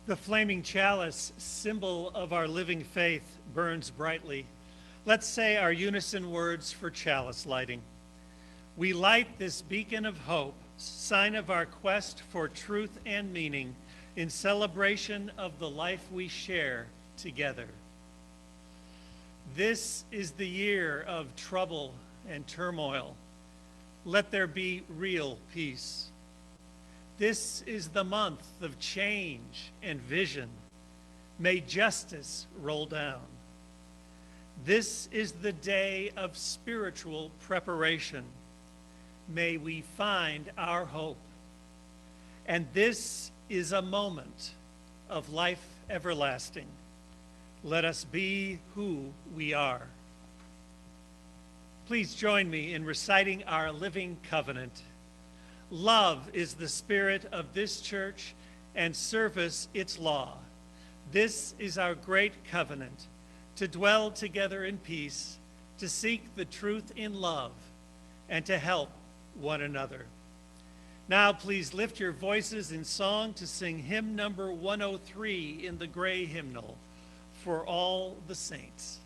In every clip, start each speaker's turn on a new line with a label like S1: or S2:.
S1: The flaming chalice, symbol of our living faith, burns brightly. Let's say our unison words for chalice lighting. We light this beacon of hope, sign of our quest for truth and meaning, in celebration of the life we share together. This is the year of trouble and turmoil. Let there be real peace. This is the month of change and vision. May justice roll down. This is the day of spiritual preparation. May we find our hope. And this is a moment of life everlasting. Let us be who we are. Please join me in reciting our living covenant. Love is the spirit of this church, and service its law. This is our great covenant, to dwell together in peace, to seek the truth in love, and to help one another. Now please lift your voices in song to sing hymn number 103 in the gray hymnal, For All the Saints.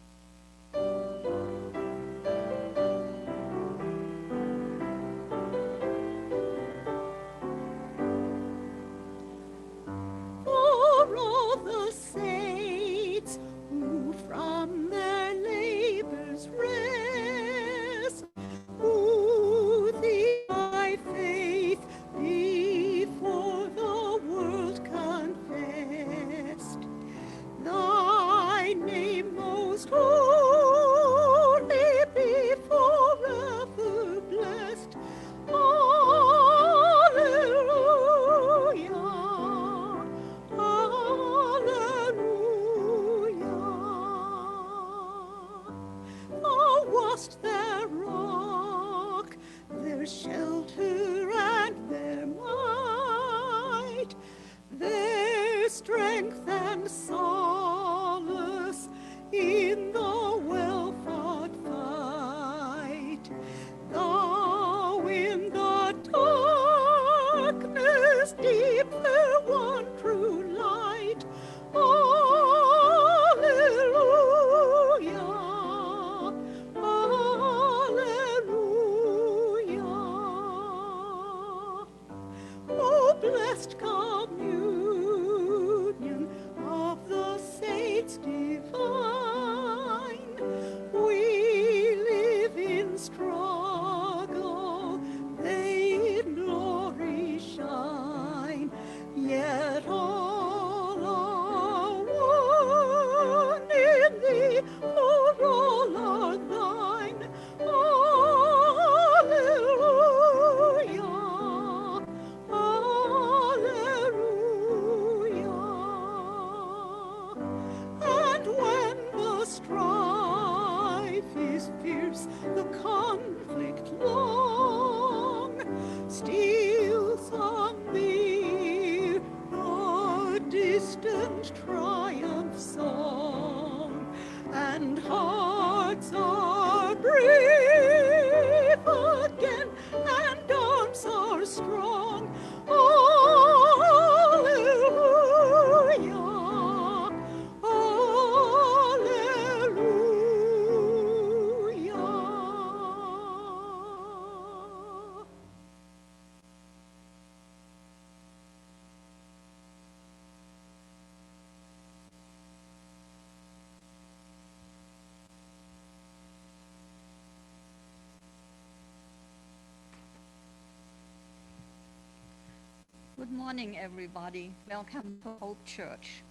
S2: Good morning, everybody. Welcome to Hope Church.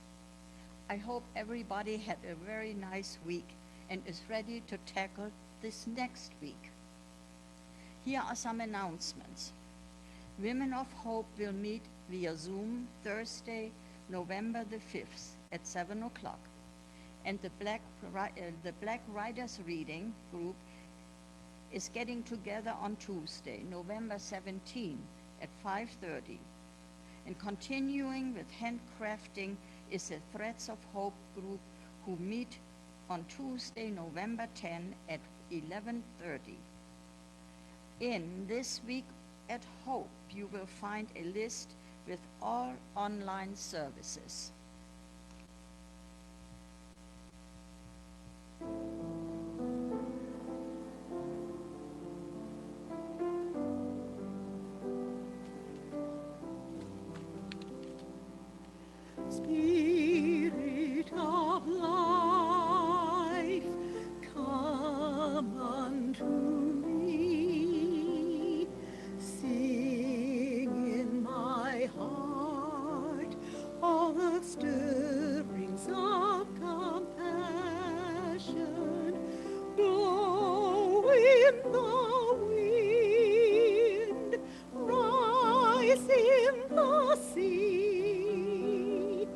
S2: I hope everybody had a very nice week and is ready to tackle this next week. Here are some announcements. Women of Hope will meet via Zoom Thursday, November the 5th at 7 o'clock. And the Black Riders Reading Group is getting together on Tuesday, November 17 at 5:30. And continuing with handcrafting is the Threads of Hope group who meet on Tuesday, November 10 at 11:30. In This Week at Hope, you will find a list with all online services.
S3: Spirit of life, come unto me. Sing in my heart all the stirrings of compassion. Blow in the wind, rise in the sea,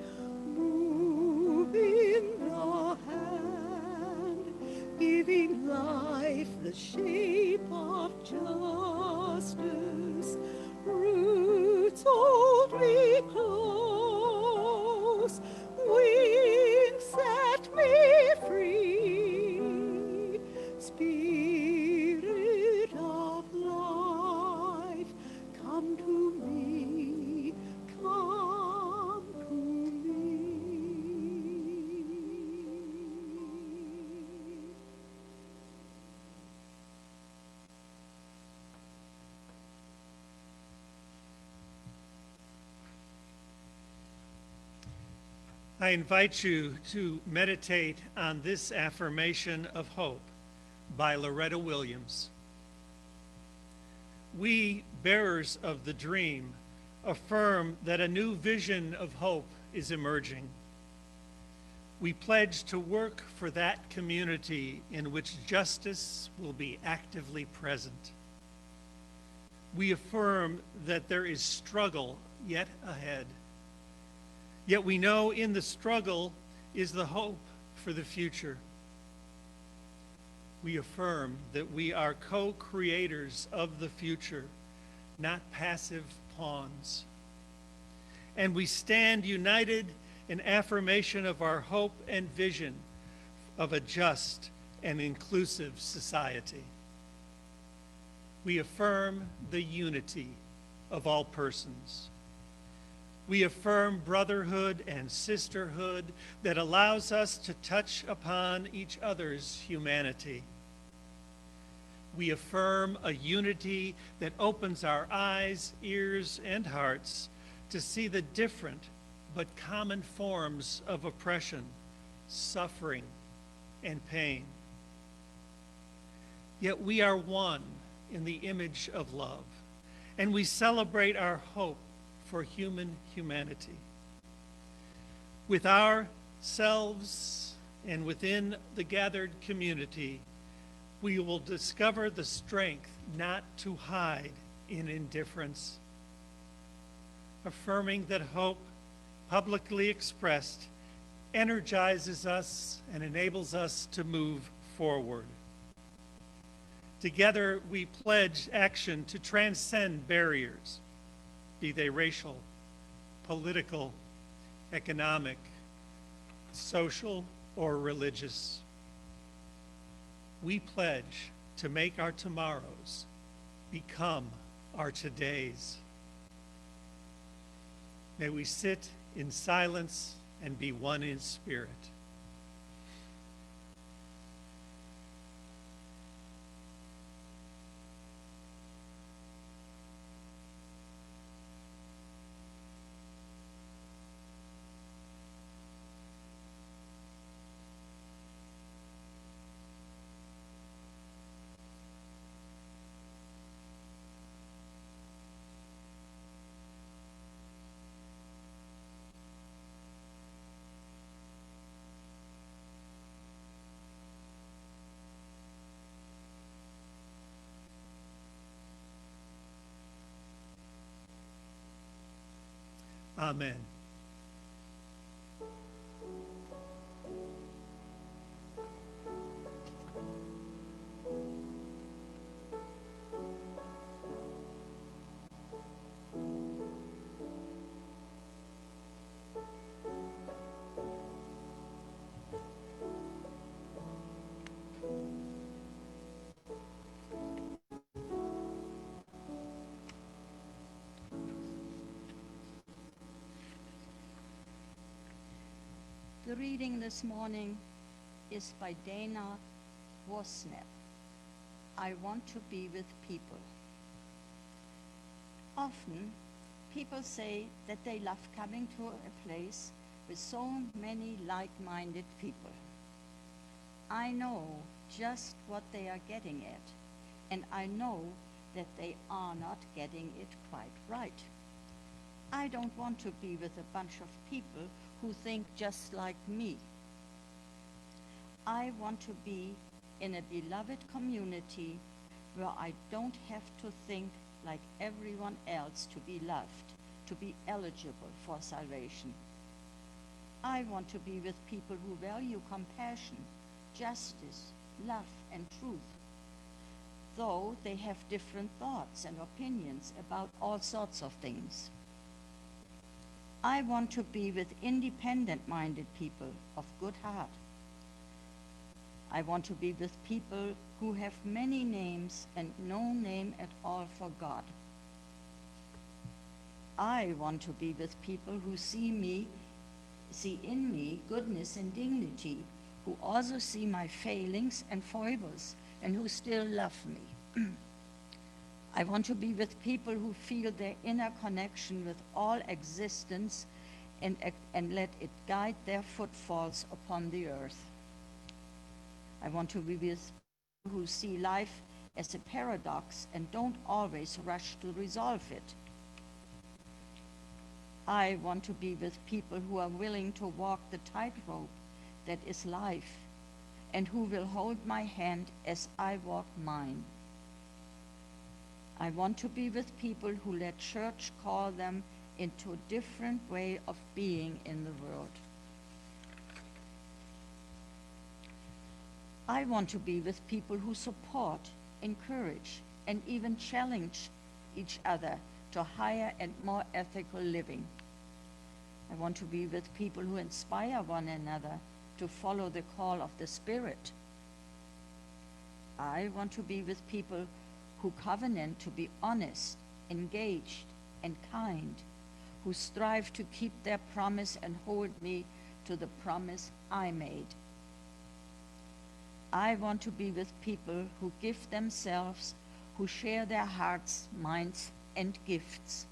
S3: move in the hand, giving life the shape of justice. Roots hold me close, wings set me free. Spirit of life, come to me, come to me.
S1: I invite you to meditate on this affirmation of hope by Loretta Williams. We, bearers of the dream, affirm that a new vision of hope is emerging. We pledge to work for that community in which justice will be actively present. We affirm that there is struggle yet ahead. Yet we know in the struggle is the hope for the future. We affirm that we are co-creators of the future, not passive pawns. And we stand united in affirmation of our hope and vision of a just and inclusive society. We affirm the unity of all persons. We affirm brotherhood and sisterhood that allows us to touch upon each other's humanity. We affirm a unity that opens our eyes, ears, and hearts to see the different but common forms of oppression, suffering, and pain. Yet we are one in the image of love, and we celebrate our hope for human humanity. With ourselves and within the gathered community, we will discover the strength not to hide in indifference, affirming that hope, publicly expressed, energizes us and enables us to move forward. Together, we pledge action to transcend barriers, be they racial, political, economic, social, or religious. We pledge to make our tomorrows become our todays. May we sit in silence and be one in spirit. Amen.
S2: The reading this morning is by Dana Worsnap. I want to be with people. Often, people say that they love coming to a place with so many like-minded people. I know just what they are getting at, and I know that they are not getting it quite right. I don't want to be with a bunch of people who think just like me. I want to be in a beloved community where I don't have to think like everyone else to be loved, to be eligible for salvation. I want to be with people who value compassion, justice, love, and truth, though they have different thoughts and opinions about all sorts of things. I want to be with independent-minded people of good heart. I want to be with people who have many names and no name at all for God. I want to be with people who see in me goodness and dignity, who also see my failings and foibles, and who still love me. I want to be with people who feel their inner connection with all existence and let it guide their footfalls upon the earth. I want to be with people who see life as a paradox and don't always rush to resolve it. I want to be with people who are willing to walk the tightrope that is life, and who will hold my hand as I walk mine. I want to be with people who let church call them into a different way of being in the world. I want to be with people who support, encourage, and even challenge each other to higher and more ethical living. I want to be with people who inspire one another to follow the call of the Spirit. I want to be with people who covenant to be honest, engaged, and kind, who strive to keep their promise and hold me to the promise I made. I want to be with people who give themselves, who share their hearts, minds, and gifts.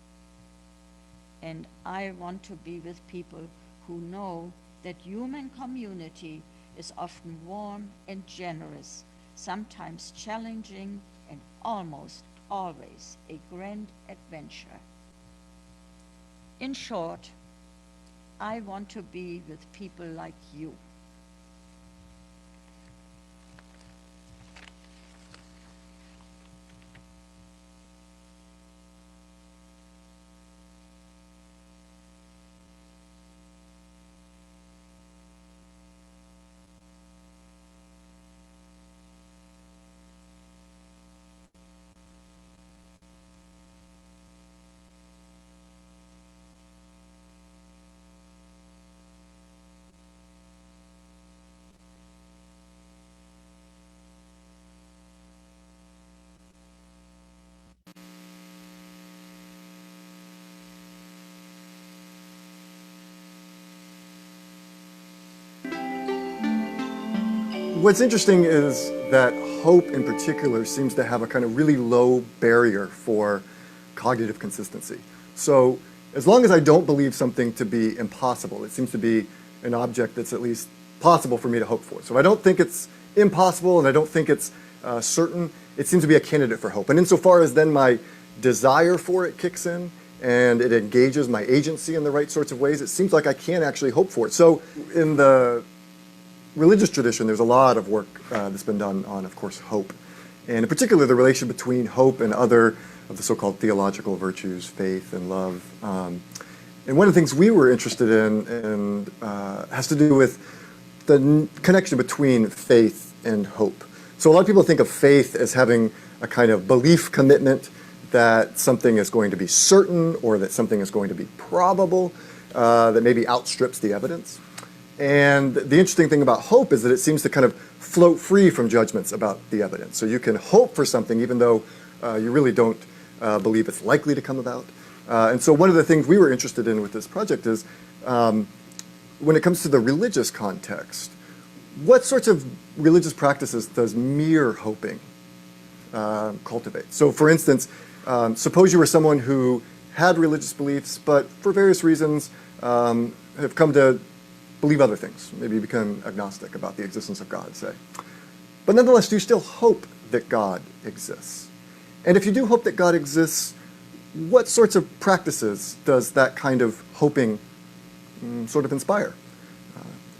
S2: And I want to be with people who know that human community is often warm and generous, sometimes challenging, and almost always a grand adventure. In short, I want to be with people like you.
S4: What's interesting is that hope in particular seems to have a kind of really low barrier for cognitive consistency. So as long as I don't believe something to be impossible, it seems to be an object that's at least possible for me to hope for. So if I don't think it's impossible and I don't think it's certain, it seems to be a candidate for hope. And insofar as then my desire for it kicks in and it engages my agency in the right sorts of ways, it seems like I can actually hope for it. So in the religious tradition, there's a lot of work that's been done on, of course, hope. And in particular, the relation between hope and other of the so-called theological virtues, faith and love. And one of the things we were interested in and has to do with the connection between faith and hope. So a lot of people think of faith as having a kind of belief commitment that something is going to be certain or that something is going to be probable, that maybe outstrips the evidence. And the interesting thing about hope is that it seems to kind of float free from judgments about the evidence. So you can hope for something even though you really don't believe it's likely to come about. And so one of the things we were interested in with this project is when it comes to the religious context, what sorts of religious practices does mere hoping cultivate? So for instance, suppose you were someone who had religious beliefs, but for various reasons have come to believe other things. Maybe you become agnostic about the existence of God, say. But nonetheless, do you still hope that God exists? And if you do hope that God exists, what sorts of practices does that kind of hoping sort of inspire?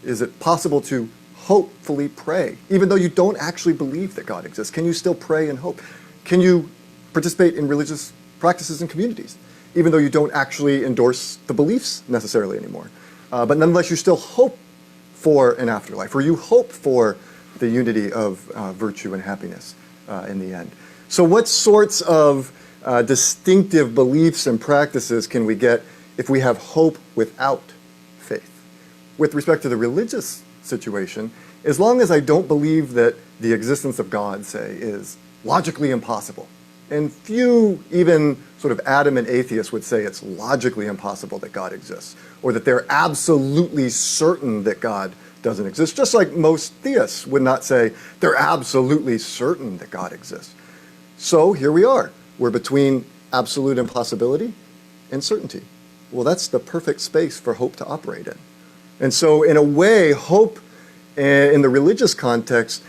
S4: Is it possible to hopefully pray, even though you don't actually believe that God exists? Can you still pray and hope? Can you participate in religious practices and communities, even though you don't actually endorse the beliefs necessarily anymore? But nonetheless, you still hope for an afterlife, or you hope for the unity of virtue and happiness in the end. So what sorts of distinctive beliefs and practices can we get if we have hope without faith? With respect to the religious situation, as long as I don't believe that the existence of God, say, is logically impossible, and few, even sort of adamant atheists, would say it's logically impossible that God exists, or that they're absolutely certain that God doesn't exist, just like most theists would not say they're absolutely certain that God exists. So here we are. We're between absolute impossibility and certainty. Well, that's the perfect space for hope to operate in. And so in a way, hope in the religious context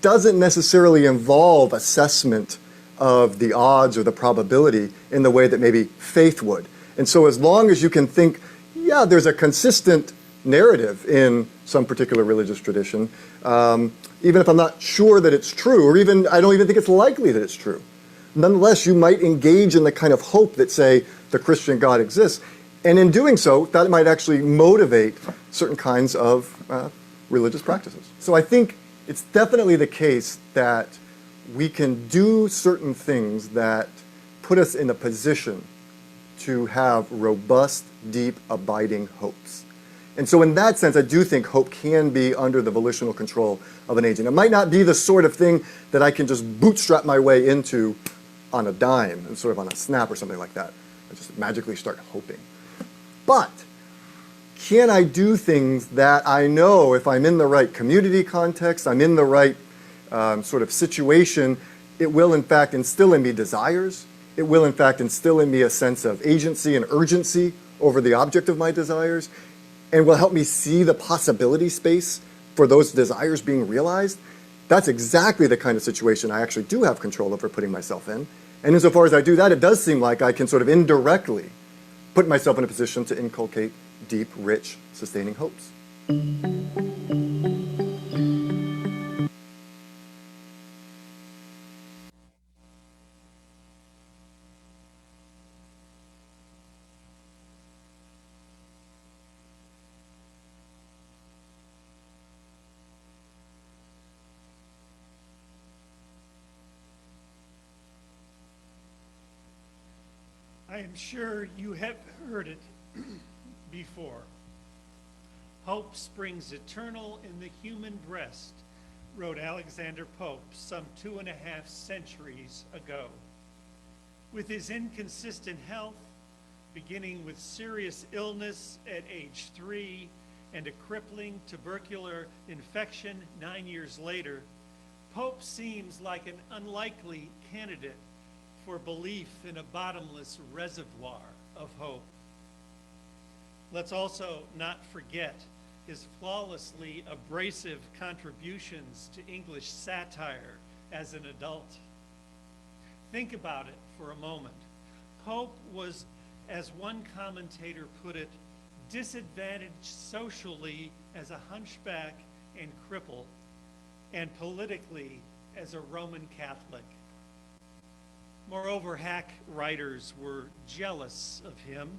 S4: doesn't necessarily involve assessment of the odds or the probability in the way that maybe faith would. And so as long as you can think, yeah, there's a consistent narrative in some particular religious tradition, even if I'm not sure that it's true, or even I don't even think it's likely that it's true, nonetheless, you might engage in the kind of hope that, say, the Christian God exists. And in doing so, that might actually motivate certain kinds of religious practices. So I think it's definitely the case that we can do certain things that put us in a position to have robust, deep, abiding hopes. And so in that sense, I do think hope can be under the volitional control of an agent. It might not be the sort of thing that I can just bootstrap my way into on a dime, and sort of on a snap or something like that. I just magically start hoping. But can I do things that I know if I'm in the right community context, I'm in the right sort of situation, it will in fact instill in me desires. It will in fact instill in me a sense of agency and urgency over the object of my desires, and will help me see the possibility space for those desires being realized. That's exactly the kind of situation I actually do have control over putting myself in. And insofar as I do that, it does seem like I can sort of indirectly put myself in a position to inculcate deep, rich, sustaining hopes.
S1: I am sure you have heard it before. Hope springs eternal in the human breast, wrote Alexander Pope some 2.5 centuries ago. With his inconsistent health, beginning with serious illness at age 3 and a crippling tubercular infection 9 years later, Pope seems like an unlikely candidate for belief in a bottomless reservoir of hope. Let's also not forget his flawlessly abrasive contributions to English satire as an adult. Think about it for a moment. Pope was, as one commentator put it, disadvantaged socially as a hunchback and cripple, and politically as a Roman Catholic. Moreover, hack writers were jealous of him,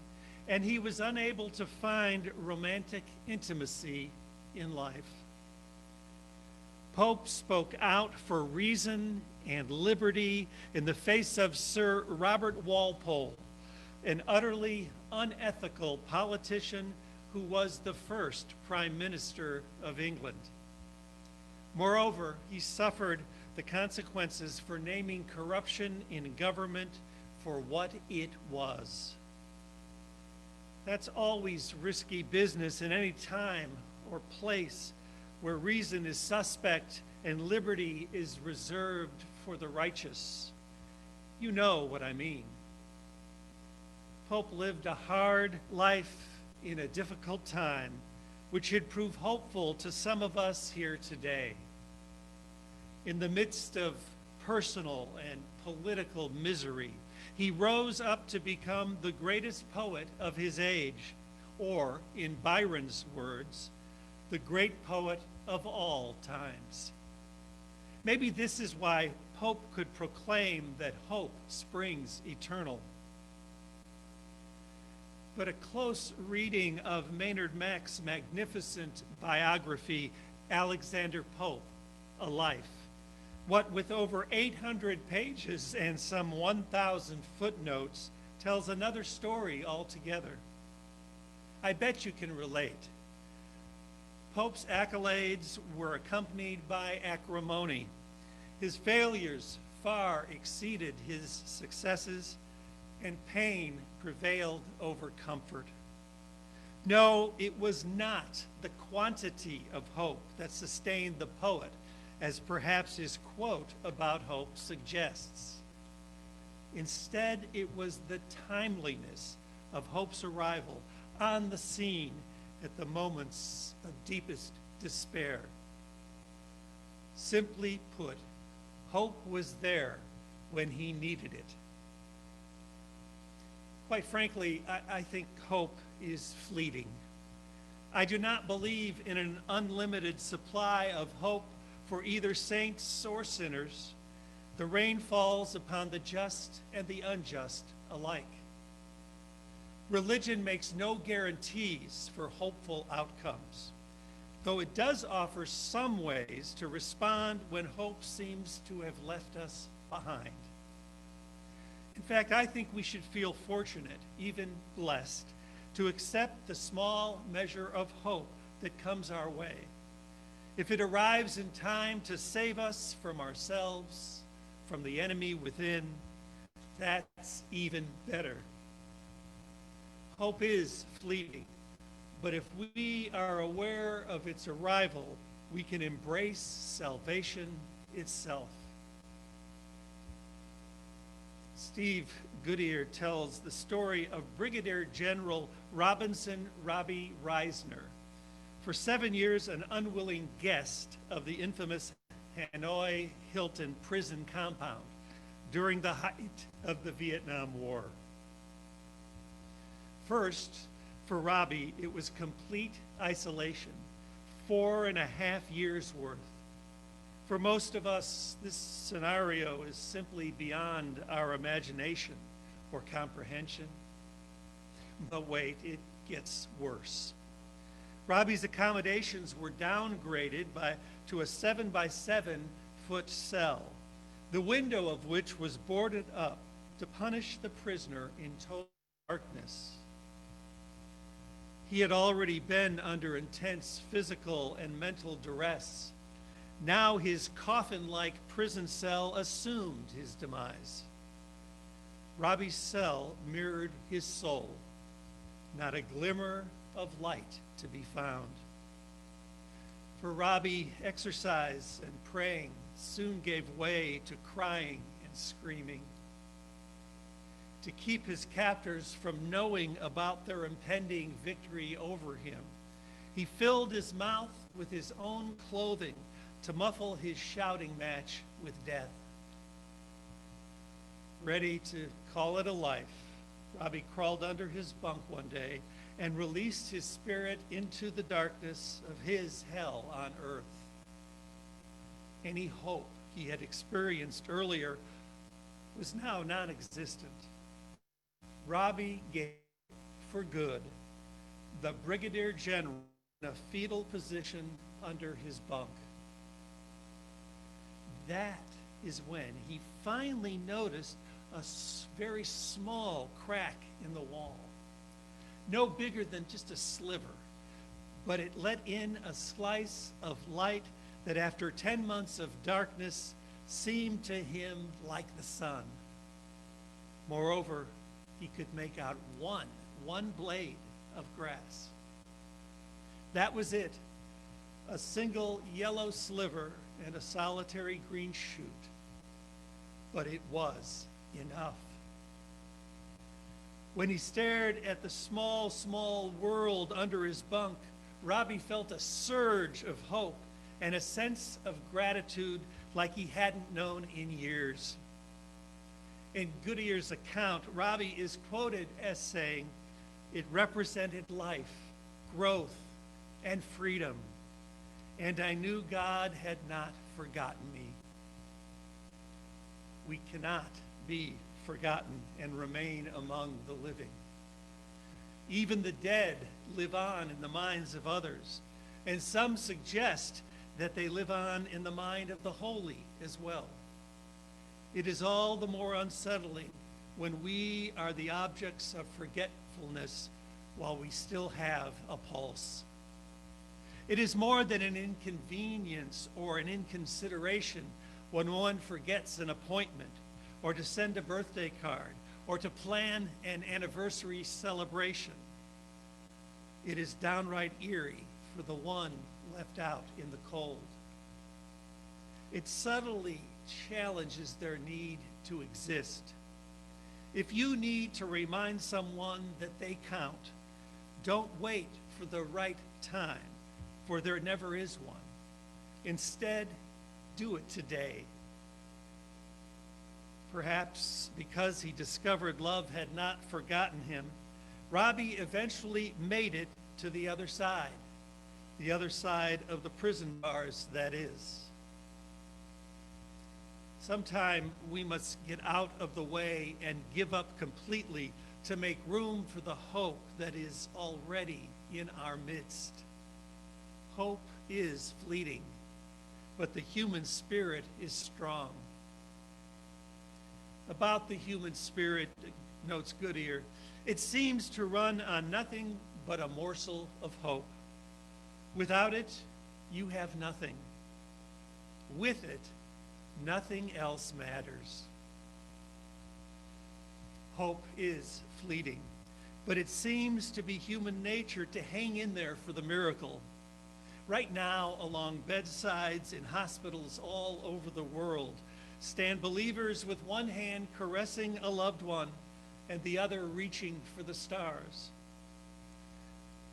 S1: and he was unable to find romantic intimacy in life. Pope spoke out for reason and liberty in the face of Sir Robert Walpole, an utterly unethical politician who was the first Prime Minister of England. Moreover, he suffered the consequences for naming corruption in government for what it was. That's always risky business in any time or place where reason is suspect and liberty is reserved for the righteous. You know what I mean. Pope lived a hard life in a difficult time, which should prove hopeful to some of us here today. In the midst of personal and political misery, he rose up to become the greatest poet of his age, or, in Byron's words, the great poet of all times. Maybe this is why Pope could proclaim that hope springs eternal. But a close reading of Maynard Mack's magnificent biography, Alexander Pope, A Life, what with over 800 pages and some 1,000 footnotes, tells another story altogether. I bet you can relate. Pope's accolades were accompanied by acrimony. His failures far exceeded his successes, and pain prevailed over comfort. No, it was not the quantity of hope that sustained the poet, as perhaps his quote about hope suggests. Instead, it was the timeliness of hope's arrival on the scene at the moments of deepest despair. Simply put, hope was there when he needed it. Quite frankly, I think hope is fleeting. I do not believe in an unlimited supply of hope for either saints or sinners. The rain falls upon the just and the unjust alike. Religion makes no guarantees for hopeful outcomes, though it does offer some ways to respond when hope seems to have left us behind. In fact, I think we should feel fortunate, even blessed, to accept the small measure of hope that comes our way. If it arrives in time to save us from ourselves, from the enemy within, that's even better. Hope is fleeting, but if we are aware of its arrival, we can embrace salvation itself. Steve Goodyear tells the story of Brigadier General Robinson Robbie Reisner, for 7 years an unwilling guest of the infamous Hanoi Hilton prison compound during the height of the Vietnam War. First, for Robbie, it was complete isolation, 4.5 years worth. For most of us, this scenario is simply beyond our imagination or comprehension. But wait, it gets worse. Robbie's accommodations were downgraded to a 7-by-7-foot cell, the window of which was boarded up to punish the prisoner in total darkness. He had already been under intense physical and mental duress. Now his coffin-like prison cell assumed his demise. Robbie's cell mirrored his soul, not a glimmer of light to be found. For Robbie, exercise and praying soon gave way to crying and screaming. To keep his captors from knowing about their impending victory over him, he filled his mouth with his own clothing to muffle his shouting match with death. Ready to call it a life, Robbie crawled under his bunk one day and released his spirit into the darkness of his hell on earth. Any hope he had experienced earlier was now non-existent. Robbie gave for good the Brigadier General in a fetal position under his bunk. That is when he finally noticed a very small crack in the wall. No bigger than just a sliver, but it let in a slice of light that after 10 months of darkness seemed to him like the sun. Moreover, he could make out one blade of grass. That was it, a single yellow sliver and a solitary green shoot. But it was enough. When he stared at the small, small world under his bunk, Robbie felt a surge of hope and a sense of gratitude like he hadn't known in years. In Goodyear's account, Robbie is quoted as saying, "It represented life, growth, and freedom, and I knew God had not forgotten me." We cannot be forgotten and remain among the living. Even the dead live on in the minds of others, and some suggest that they live on in the mind of the holy as well. It is all the more unsettling when we are the objects of forgetfulness while we still have a pulse. It is more than an inconvenience or an inconsideration when one forgets an appointment, or to send a birthday card, or to plan an anniversary celebration. It is downright eerie for the one left out in the cold. It subtly challenges their need to exist. If you need to remind someone that they count, don't wait for the right time, for there never is one. Instead, do it today. Perhaps because he discovered love had not forgotten him, Robbie eventually made it to the other side of the prison bars, that is. Sometime we must get out of the way and give up completely to make room for the hope that is already in our midst. Hope is fleeting, but the human spirit is strong. About the human spirit, notes Goodyear, it seems to run on nothing but a morsel of hope. Without it, you have nothing. With it, nothing else matters. Hope is fleeting, but it seems to be human nature to hang in there for the miracle. Right now, along bedsides in hospitals all over the world, stand believers with one hand caressing a loved one and the other reaching for the stars.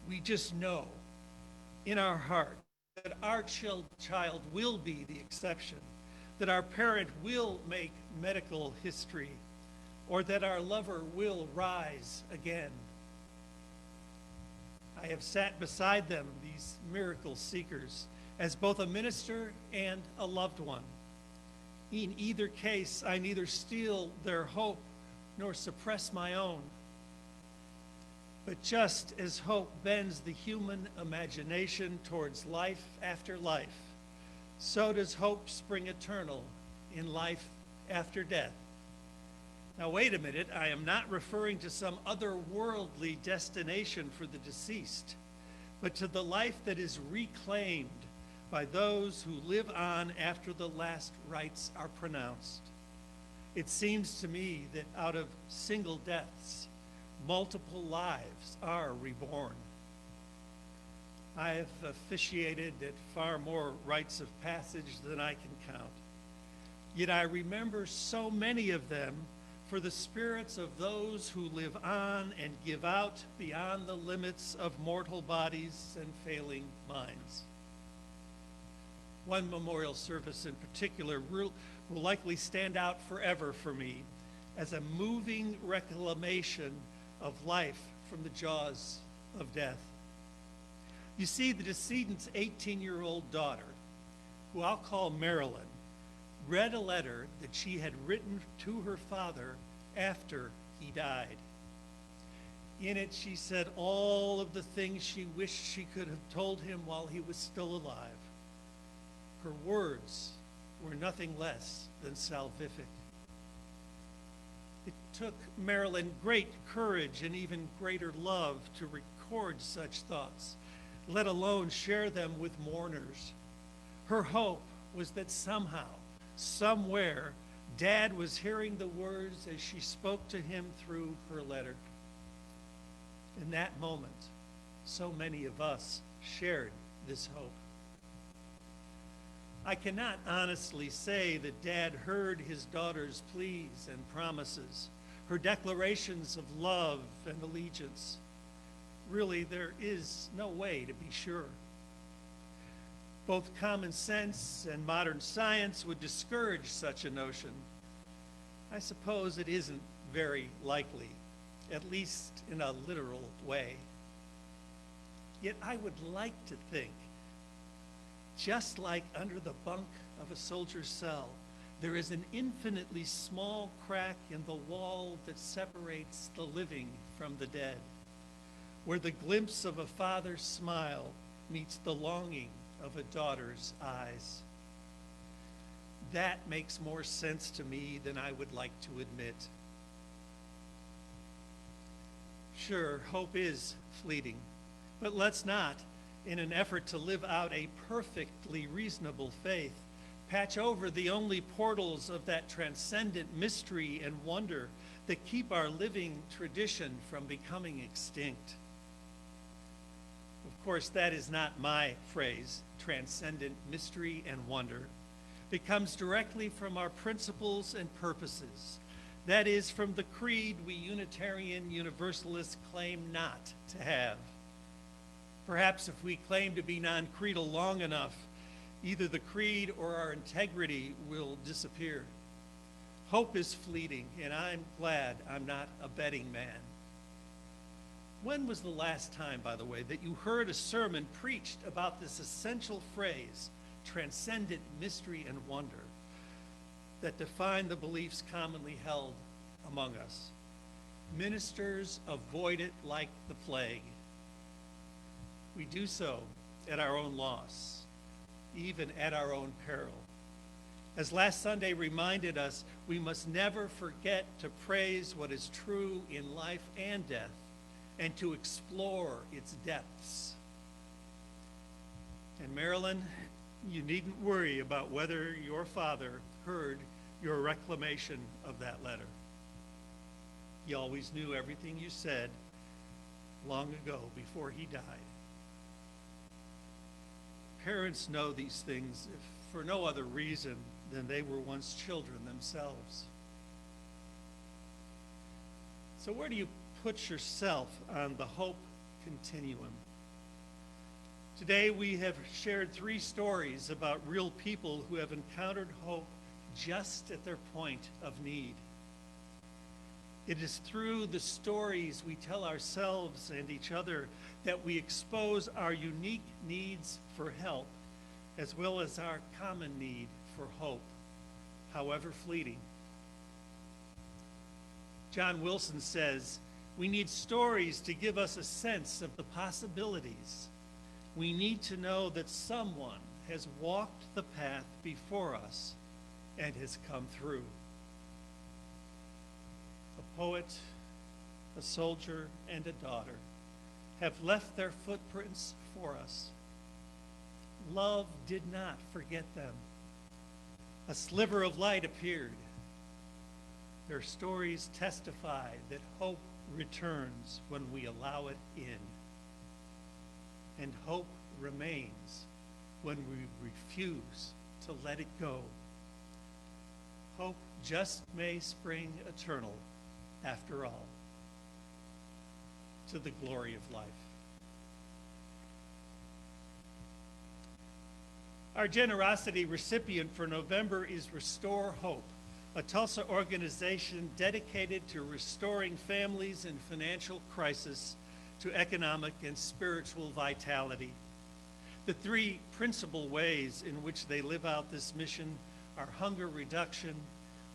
S1: We just know in our heart that our child will be the exception, that our parent will make medical history, or that our lover will rise again. I have sat beside them, these miracle seekers, as both a minister and a loved one. In either case, I neither steal their hope nor suppress my own. But just as hope bends the human imagination towards life after life, so does hope spring eternal in life after death. Now wait a minute, I am not referring to some otherworldly destination for the deceased, but to the life that is reclaimed by those who live on after the last rites are pronounced. It seems to me that out of single deaths, multiple lives are reborn. I have officiated at far more rites of passage than I can count. Yet I remember so many of them for the spirits of those who live on and give out beyond the limits of mortal bodies and failing minds. One memorial service in particular will likely stand out forever for me as a moving reclamation of life from the jaws of death. You see, the decedent's 18-year-old daughter, who I'll call Marilyn, read a letter that she had written to her father after he died. In it, she said all of the things she wished she could have told him while he was still alive. Her words were nothing less than salvific. It took Marilyn great courage and even greater love to record such thoughts, let alone share them with mourners. Her hope was that somehow, somewhere, Dad was hearing the words as she spoke to him through her letter. In that moment, so many of us shared this hope. I cannot honestly say that Dad heard his daughter's pleas and promises, her declarations of love and allegiance. Really, there is no way to be sure. Both common sense and modern science would discourage such a notion. I suppose it isn't very likely, at least in a literal way. Yet I would like to think, just like under the bunk of a soldier's cell, there is an infinitely small crack in the wall that separates the living from the dead, where the glimpse of a father's smile meets the longing of a daughter's eyes. That makes more sense to me than I would like to admit. Sure, hope is fleeting, but let's not, in an effort to live out a perfectly reasonable faith, patch over the only portals of that transcendent mystery and wonder that keep our living tradition from becoming extinct. Of course, that is not my phrase, transcendent mystery and wonder. It comes directly from our principles and purposes. That is, from the creed we Unitarian Universalists claim not to have. Perhaps if we claim to be non-creedal long enough, either the creed or our integrity will disappear. Hope is fleeting, and I'm glad I'm not a betting man. When was the last time, by the way, that you heard a sermon preached about this essential phrase, transcendent mystery and wonder, that define the beliefs commonly held among us? Ministers avoid it like the plague. We do so at our own loss, even at our own peril. As last Sunday reminded us, we must never forget to praise what is true in life and death, and to explore its depths. And Marilyn, you needn't worry about whether your father heard your reclamation of that letter. He always knew everything you said long ago before he died. Parents know these things if for no other reason than they were once children themselves. So where do you put yourself on the hope continuum? Today we have shared 3 stories about real people who have encountered hope just at their point of need. It is through the stories we tell ourselves and each other that we expose our unique needs for help, as well as our common need for hope, however fleeting. John Wilson says, we need stories to give us a sense of the possibilities. We need to know that someone has walked the path before us and has come through. A poet, a soldier, and a daughter have left their footprints for us. Love did not forget them. A sliver of light appeared. Their stories testify that hope returns when we allow it in. And hope remains when we refuse to let it go. Hope just may spring eternal after all, to the glory of life. Our generosity recipient for November is Restore Hope, a Tulsa organization dedicated to restoring families in financial crisis to economic and spiritual vitality. The 3 principal ways in which they live out this mission are hunger reduction,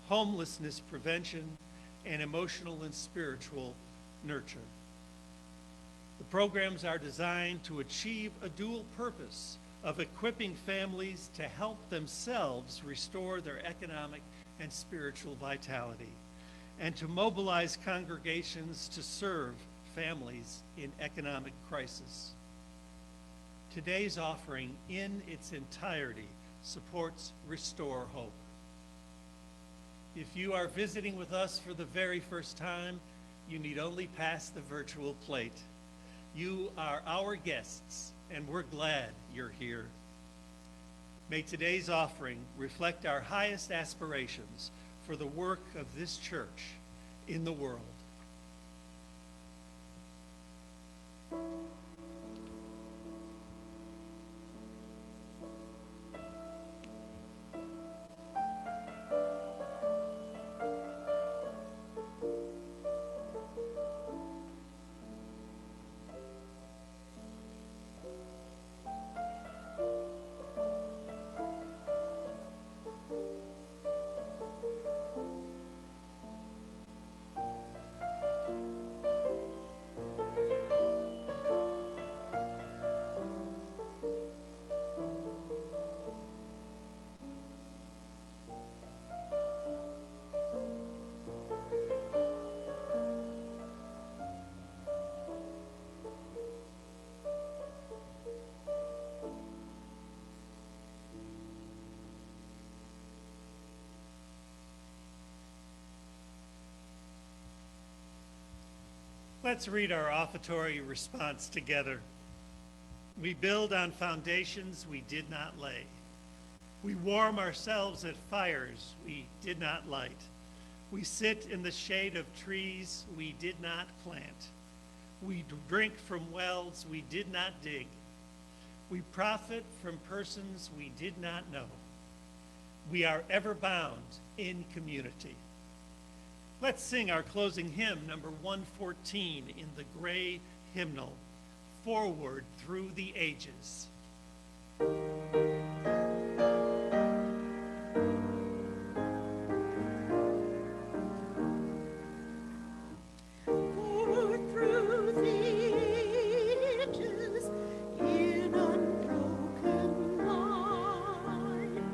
S1: homelessness prevention, and emotional and spiritual nurture. The programs are designed to achieve a dual purpose of equipping families to help themselves restore their economic and spiritual vitality, and to mobilize congregations to serve families in economic crisis. Today's offering in its entirety supports Restore Hope. If you are visiting with us for the very first time, you need only pass the virtual plate. You are our guests, and we're glad you're here. May today's offering reflect our highest aspirations for the work of this church in the world. Let's read our offertory response together. We build on foundations we did not lay. We warm ourselves at fires we did not light. We sit in the shade of trees we did not plant. We drink from wells we did not dig. We profit from persons we did not know. We are ever bound in community. Let's sing our closing hymn, number 114, in the gray hymnal, Forward Through the Ages.
S3: Forward through the ages in unbroken line.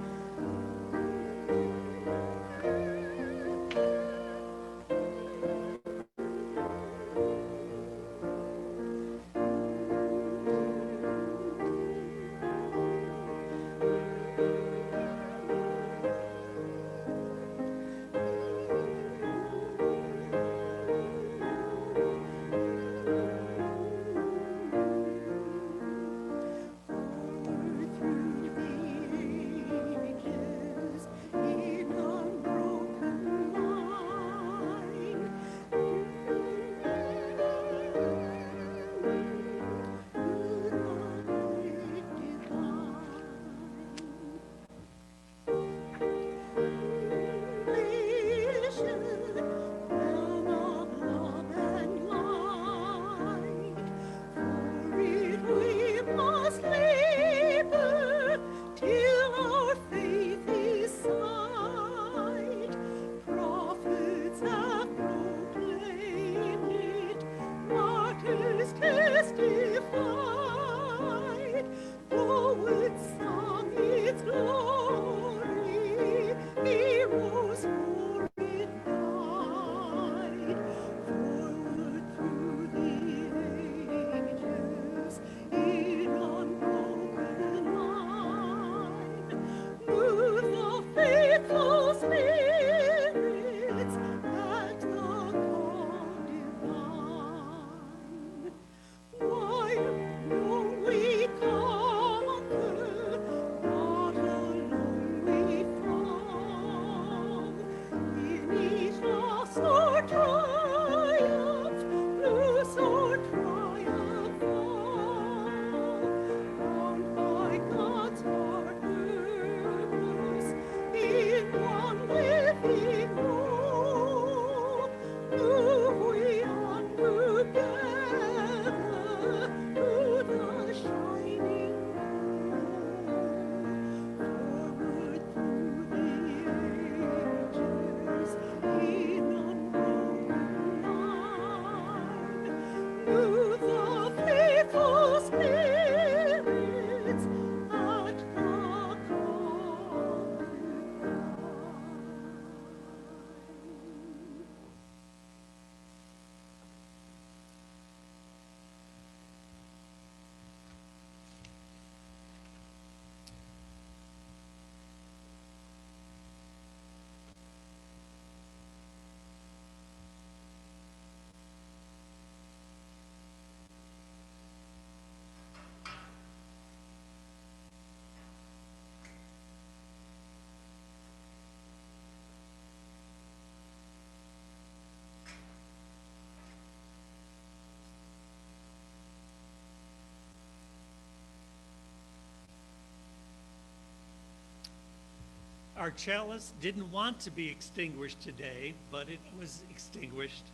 S1: Our chalice didn't want to be extinguished today, but it was extinguished.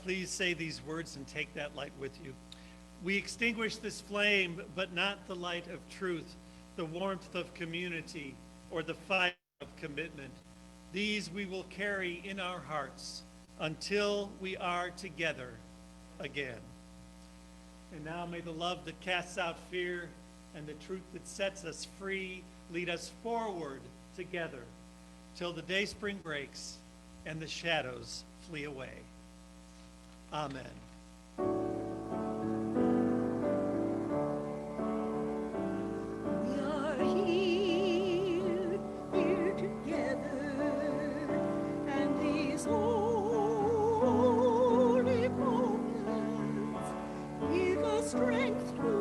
S1: Please say these words and take that light with you. We extinguish this flame, but not the light of truth, the warmth of community, or the fire of commitment. These we will carry in our hearts until we are together again. And now may the love that casts out fear and the truth that sets us free lead us forward together till the day spring breaks and the shadows flee away. Amen.
S3: We are here together, and these holy moments give us strength to